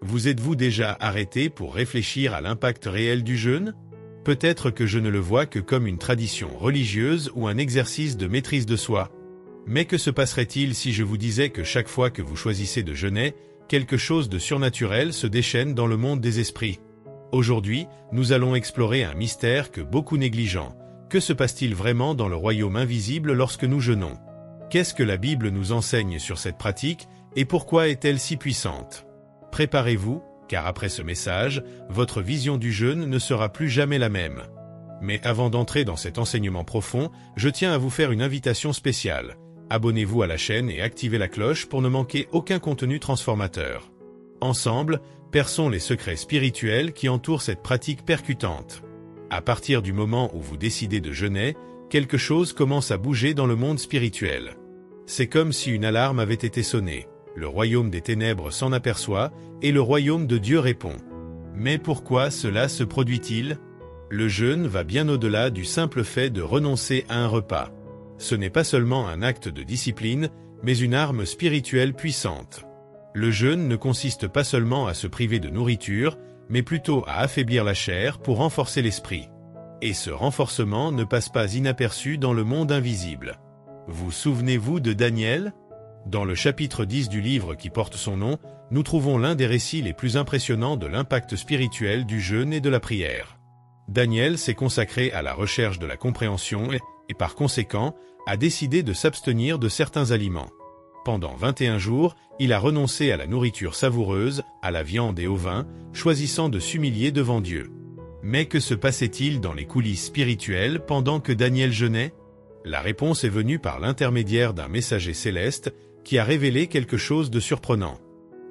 Vous êtes-vous déjà arrêté pour réfléchir à l'impact réel du jeûne? Peut-être que je ne le vois que comme une tradition religieuse ou un exercice de maîtrise de soi. Mais que se passerait-il si je vous disais que chaque fois que vous choisissez de jeûner, quelque chose de surnaturel se déchaîne dans le monde des esprits? Aujourd'hui, nous allons explorer un mystère que beaucoup négligent. Que se passe-t-il vraiment dans le royaume invisible lorsque nous jeûnons? Qu'est-ce que la Bible nous enseigne sur cette pratique et pourquoi est-elle si puissante? Préparez-vous, car après ce message, votre vision du jeûne ne sera plus jamais la même. Mais avant d'entrer dans cet enseignement profond, je tiens à vous faire une invitation spéciale. Abonnez-vous à la chaîne et activez la cloche pour ne manquer aucun contenu transformateur. Ensemble, perçons les secrets spirituels qui entourent cette pratique percutante. À partir du moment où vous décidez de jeûner, quelque chose commence à bouger dans le monde spirituel. C'est comme si une alarme avait été sonnée. Le royaume des ténèbres s'en aperçoit et le royaume de Dieu répond. Mais pourquoi cela se produit-il? Le jeûne va bien au-delà du simple fait de renoncer à un repas. Ce n'est pas seulement un acte de discipline, mais une arme spirituelle puissante. Le jeûne ne consiste pas seulement à se priver de nourriture, mais plutôt à affaiblir la chair pour renforcer l'esprit. Et ce renforcement ne passe pas inaperçu dans le monde invisible. Vous souvenez-vous de Daniel? Dans le chapitre 10 du livre qui porte son nom, nous trouvons l'un des récits les plus impressionnants de l'impact spirituel du jeûne et de la prière. Daniel s'est consacré à la recherche de la compréhension et par conséquent, a décidé de s'abstenir de certains aliments. Pendant 21 jours, il a renoncé à la nourriture savoureuse, à la viande et au vin, choisissant de s'humilier devant Dieu. Mais que se passait-il dans les coulisses spirituelles pendant que Daniel jeûnait? La réponse est venue par l'intermédiaire d'un messager céleste qui a révélé quelque chose de surprenant.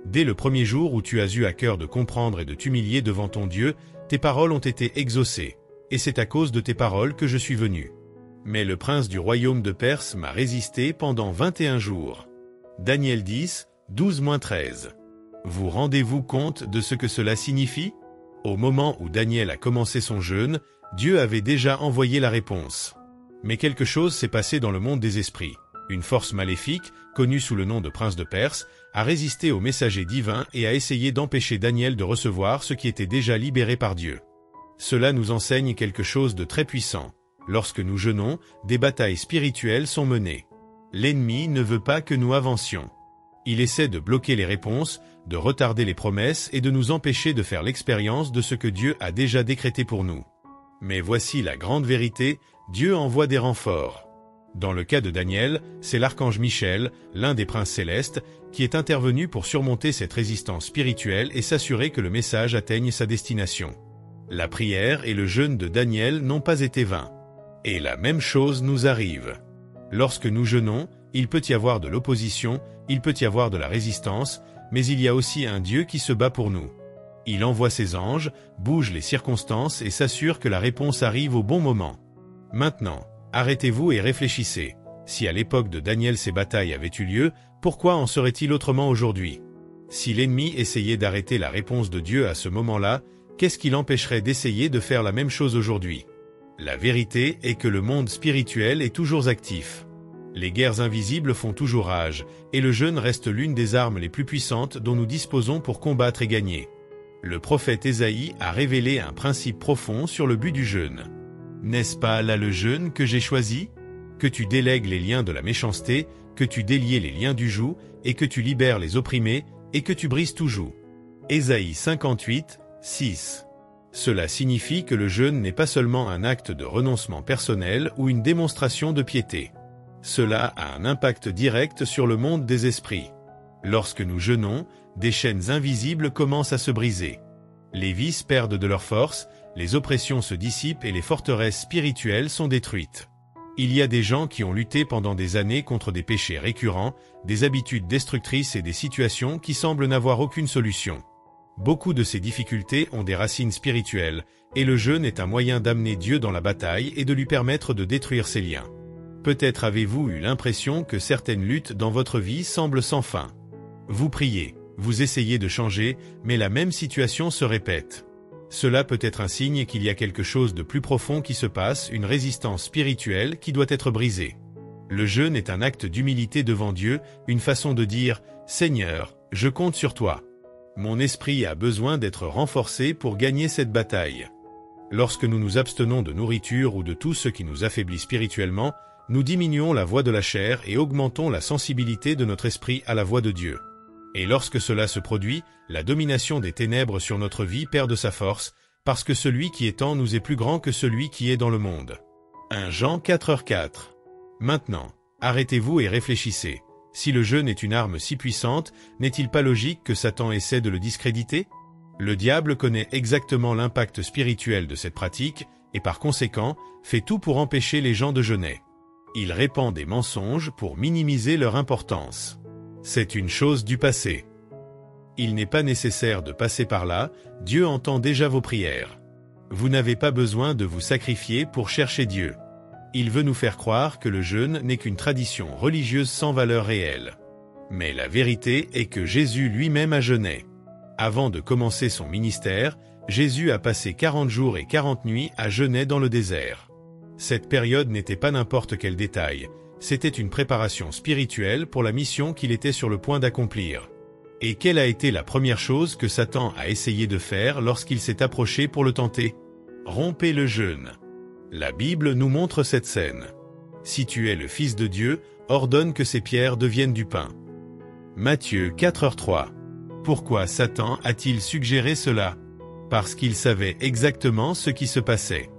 Dès le premier jour où tu as eu à cœur de comprendre et de t'humilier devant ton Dieu, tes paroles ont été exaucées, et c'est à cause de tes paroles que je suis venu. Mais le prince du royaume de Perse m'a résisté pendant 21 jours. Daniel 10, 12-13. Vous rendez-vous compte de ce que cela signifie? Au moment où Daniel a commencé son jeûne, Dieu avait déjà envoyé la réponse. Mais quelque chose s'est passé dans le monde des esprits. Une force maléfique, connue sous le nom de prince de Perse, a résisté au messager divin et a essayé d'empêcher Daniel de recevoir ce qui était déjà libéré par Dieu. Cela nous enseigne quelque chose de très puissant. Lorsque nous jeûnons, des batailles spirituelles sont menées. L'ennemi ne veut pas que nous avancions. Il essaie de bloquer les réponses, de retarder les promesses et de nous empêcher de faire l'expérience de ce que Dieu a déjà décrété pour nous. Mais voici la grande vérité, Dieu envoie des renforts. Dans le cas de Daniel, c'est l'archange Michel, l'un des princes célestes, qui est intervenu pour surmonter cette résistance spirituelle et s'assurer que le message atteigne sa destination. La prière et le jeûne de Daniel n'ont pas été vains. Et la même chose nous arrive. Lorsque nous jeûnons, il peut y avoir de l'opposition, il peut y avoir de la résistance, mais il y a aussi un Dieu qui se bat pour nous. Il envoie ses anges, bouge les circonstances et s'assure que la réponse arrive au bon moment. Maintenant, arrêtez-vous et réfléchissez. Si à l'époque de Daniel ces batailles avaient eu lieu, pourquoi en serait-il autrement aujourd'hui? Si l'ennemi essayait d'arrêter la réponse de Dieu à ce moment-là, qu'est-ce qui l'empêcherait d'essayer de faire la même chose aujourd'hui? La vérité est que le monde spirituel est toujours actif. Les guerres invisibles font toujours rage, et le jeûne reste l'une des armes les plus puissantes dont nous disposons pour combattre et gagner. Le prophète Ésaïe a révélé un principe profond sur le but du jeûne. N'est-ce pas là le jeûne que j'ai choisi? Que tu délègues les liens de la méchanceté, que tu délies les liens du joug, et que tu libères les opprimés, et que tu brises tout joug. Ésaïe 58, 6. Cela signifie que le jeûne n'est pas seulement un acte de renoncement personnel ou une démonstration de piété. Cela a un impact direct sur le monde des esprits. Lorsque nous jeûnons, des chaînes invisibles commencent à se briser. Les vices perdent de leur force, les oppressions se dissipent et les forteresses spirituelles sont détruites. Il y a des gens qui ont lutté pendant des années contre des péchés récurrents, des habitudes destructrices et des situations qui semblent n'avoir aucune solution. Beaucoup de ces difficultés ont des racines spirituelles, et le jeûne est un moyen d'amener Dieu dans la bataille et de lui permettre de détruire ces liens. Peut-être avez-vous eu l'impression que certaines luttes dans votre vie semblent sans fin. Vous priez, vous essayez de changer, mais la même situation se répète. Cela peut être un signe qu'il y a quelque chose de plus profond qui se passe, une résistance spirituelle qui doit être brisée. Le jeûne est un acte d'humilité devant Dieu, une façon de dire « Seigneur, je compte sur toi. Mon esprit a besoin d'être renforcé pour gagner cette bataille. Lorsque nous nous abstenons de nourriture ou de tout ce qui nous affaiblit spirituellement, nous diminuons la voix de la chair et augmentons la sensibilité de notre esprit à la voix de Dieu. Et lorsque cela se produit, la domination des ténèbres sur notre vie perd de sa force, parce que celui qui est en nous est plus grand que celui qui est dans le monde. 1 Jean 4h4. Maintenant, arrêtez-vous et réfléchissez. Si le jeûne est une arme si puissante, n'est-il pas logique que Satan essaie de le discréditer? Le diable connaît exactement l'impact spirituel de cette pratique, et par conséquent, fait tout pour empêcher les gens de jeûner. Il répand des mensonges pour minimiser leur importance. C'est une chose du passé. Il n'est pas nécessaire de passer par là, Dieu entend déjà vos prières. Vous n'avez pas besoin de vous sacrifier pour chercher Dieu. Il veut nous faire croire que le jeûne n'est qu'une tradition religieuse sans valeur réelle. Mais la vérité est que Jésus lui-même a jeûné. Avant de commencer son ministère, Jésus a passé 40 jours et 40 nuits à jeûner dans le désert. Cette période n'était pas n'importe quel détail, c'était une préparation spirituelle pour la mission qu'il était sur le point d'accomplir. Et quelle a été la première chose que Satan a essayé de faire lorsqu'il s'est approché pour le tenter? Rompez le jeûne. La Bible nous montre cette scène. Si tu es le Fils de Dieu, ordonne que ces pierres deviennent du pain. Matthieu 4h3. Pourquoi Satan a-t-il suggéré cela? Parce qu'il savait exactement ce qui se passait.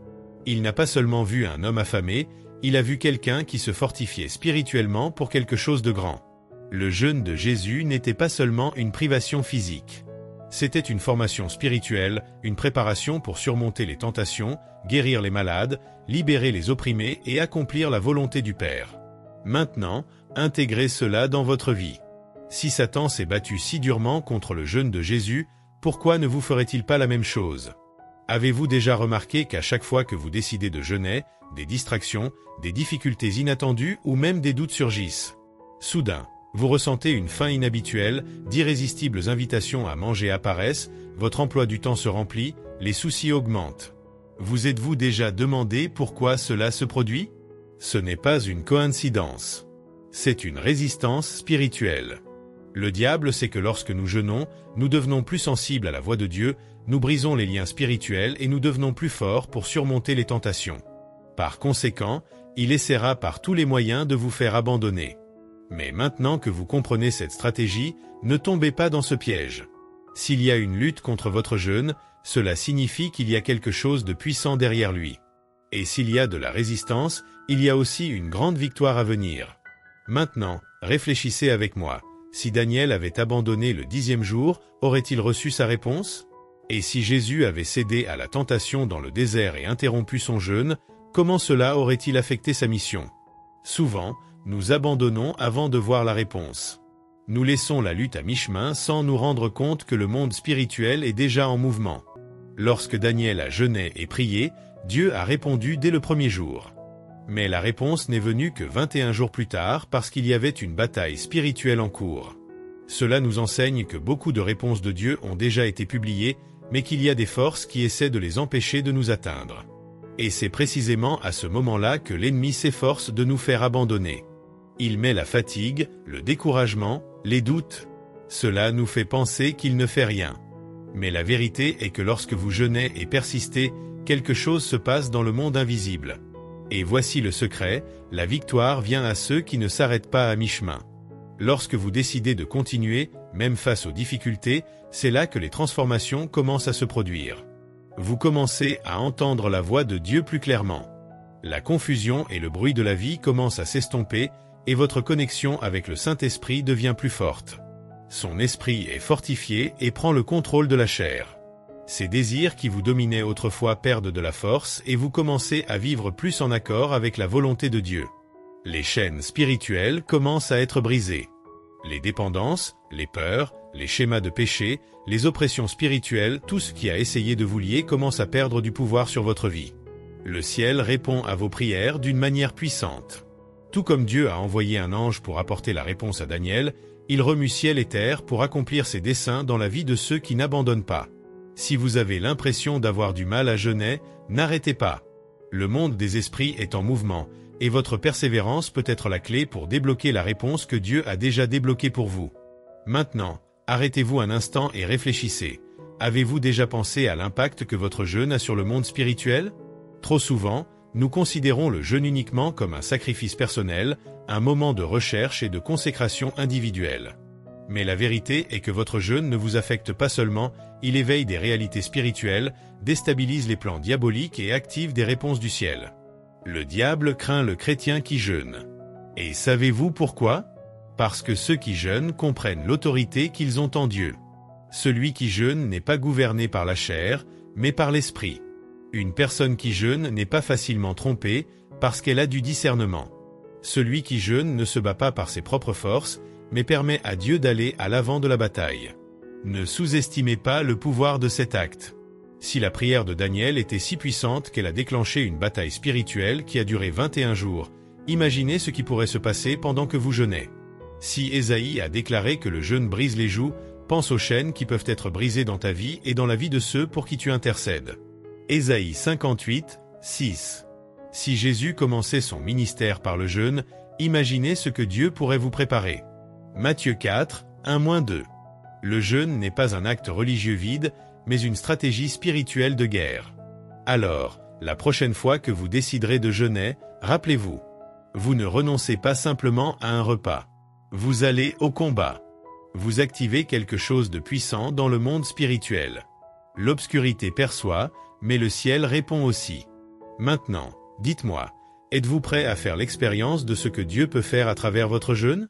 Il n'a pas seulement vu un homme affamé, il a vu quelqu'un qui se fortifiait spirituellement pour quelque chose de grand. Le jeûne de Jésus n'était pas seulement une privation physique. C'était une formation spirituelle, une préparation pour surmonter les tentations, guérir les malades, libérer les opprimés et accomplir la volonté du Père. Maintenant, intégrez cela dans votre vie. Si Satan s'est battu si durement contre le jeûne de Jésus, pourquoi ne vous ferait-il pas la même chose? Avez-vous déjà remarqué qu'à chaque fois que vous décidez de jeûner, des distractions, des difficultés inattendues ou même des doutes surgissent? Soudain, vous ressentez une faim inhabituelle, d'irrésistibles invitations à manger apparaissent, votre emploi du temps se remplit, les soucis augmentent. Vous êtes-vous déjà demandé pourquoi cela se produit? Ce n'est pas une coïncidence. C'est une résistance spirituelle. Le diable sait que lorsque nous jeûnons, nous devenons plus sensibles à la voix de Dieu, nous brisons les liens spirituels et nous devenons plus forts pour surmonter les tentations. Par conséquent, il essaiera par tous les moyens de vous faire abandonner. Mais maintenant que vous comprenez cette stratégie, ne tombez pas dans ce piège. S'il y a une lutte contre votre jeûne, cela signifie qu'il y a quelque chose de puissant derrière lui. Et s'il y a de la résistance, il y a aussi une grande victoire à venir. Maintenant, réfléchissez avec moi. Si Daniel avait abandonné le 10e jour, aurait-il reçu sa réponse? Et si Jésus avait cédé à la tentation dans le désert et interrompu son jeûne, comment cela aurait-il affecté sa mission? Souvent, nous abandonnons avant de voir la réponse. Nous laissons la lutte à mi-chemin sans nous rendre compte que le monde spirituel est déjà en mouvement. Lorsque Daniel a jeûné et prié, Dieu a répondu dès le premier jour. Mais la réponse n'est venue que 21 jours plus tard parce qu'il y avait une bataille spirituelle en cours. Cela nous enseigne que beaucoup de réponses de Dieu ont déjà été publiées, mais qu'il y a des forces qui essaient de les empêcher de nous atteindre. Et c'est précisément à ce moment-là que l'ennemi s'efforce de nous faire abandonner. Il met la fatigue, le découragement, les doutes. Cela nous fait penser qu'il ne fait rien. Mais la vérité est que lorsque vous jeûnez et persistez, quelque chose se passe dans le monde invisible. Et voici le secret, la victoire vient à ceux qui ne s'arrêtent pas à mi-chemin. Lorsque vous décidez de continuer, même face aux difficultés, c'est là que les transformations commencent à se produire. Vous commencez à entendre la voix de Dieu plus clairement. La confusion et le bruit de la vie commencent à s'estomper, et votre connexion avec le Saint-Esprit devient plus forte. Son esprit est fortifié et prend le contrôle de la chair. Ces désirs qui vous dominaient autrefois perdent de la force et vous commencez à vivre plus en accord avec la volonté de Dieu. Les chaînes spirituelles commencent à être brisées. Les dépendances, les peurs, les schémas de péché, les oppressions spirituelles, tout ce qui a essayé de vous lier commence à perdre du pouvoir sur votre vie. Le ciel répond à vos prières d'une manière puissante. Tout comme Dieu a envoyé un ange pour apporter la réponse à Daniel, il remue ciel et terre pour accomplir ses desseins dans la vie de ceux qui n'abandonnent pas. Si vous avez l'impression d'avoir du mal à jeûner, n'arrêtez pas. Le monde des esprits est en mouvement, et votre persévérance peut être la clé pour débloquer la réponse que Dieu a déjà débloquée pour vous. Maintenant, Arrêtez-vous un instant et réfléchissez. Avez-vous déjà pensé à l'impact que votre jeûne a sur le monde spirituel? Trop souvent, nous considérons le jeûne uniquement comme un sacrifice personnel, un moment de recherche et de consécration individuelle. Mais la vérité est que votre jeûne ne vous affecte pas seulement, il éveille des réalités spirituelles, déstabilise les plans diaboliques et active des réponses du ciel. Le diable craint le chrétien qui jeûne. Et savez-vous pourquoi? Parce que ceux qui jeûnent comprennent l'autorité qu'ils ont en Dieu. Celui qui jeûne n'est pas gouverné par la chair, mais par l'esprit. Une personne qui jeûne n'est pas facilement trompée, parce qu'elle a du discernement. Celui qui jeûne ne se bat pas par ses propres forces, mais permet à Dieu d'aller à l'avant de la bataille. Ne sous-estimez pas le pouvoir de cet acte. Si la prière de Daniel était si puissante qu'elle a déclenché une bataille spirituelle qui a duré 21 jours, imaginez ce qui pourrait se passer pendant que vous jeûnez. Si Ésaïe a déclaré que le jeûne brise les jougs, pense aux chaînes qui peuvent être brisées dans ta vie et dans la vie de ceux pour qui tu intercèdes. Ésaïe 58, 6. Si Jésus commençait son ministère par le jeûne, imaginez ce que Dieu pourrait vous préparer. Matthieu 4, 1-2. Le jeûne n'est pas un acte religieux vide, mais une stratégie spirituelle de guerre. Alors, la prochaine fois que vous déciderez de jeûner, rappelez-vous, vous ne renoncez pas simplement à un repas. Vous allez au combat. Vous activez quelque chose de puissant dans le monde spirituel. L'obscurité perçoit, mais le ciel répond aussi. Maintenant, dites-moi, êtes-vous prêt à faire l'expérience de ce que Dieu peut faire à travers votre jeûne?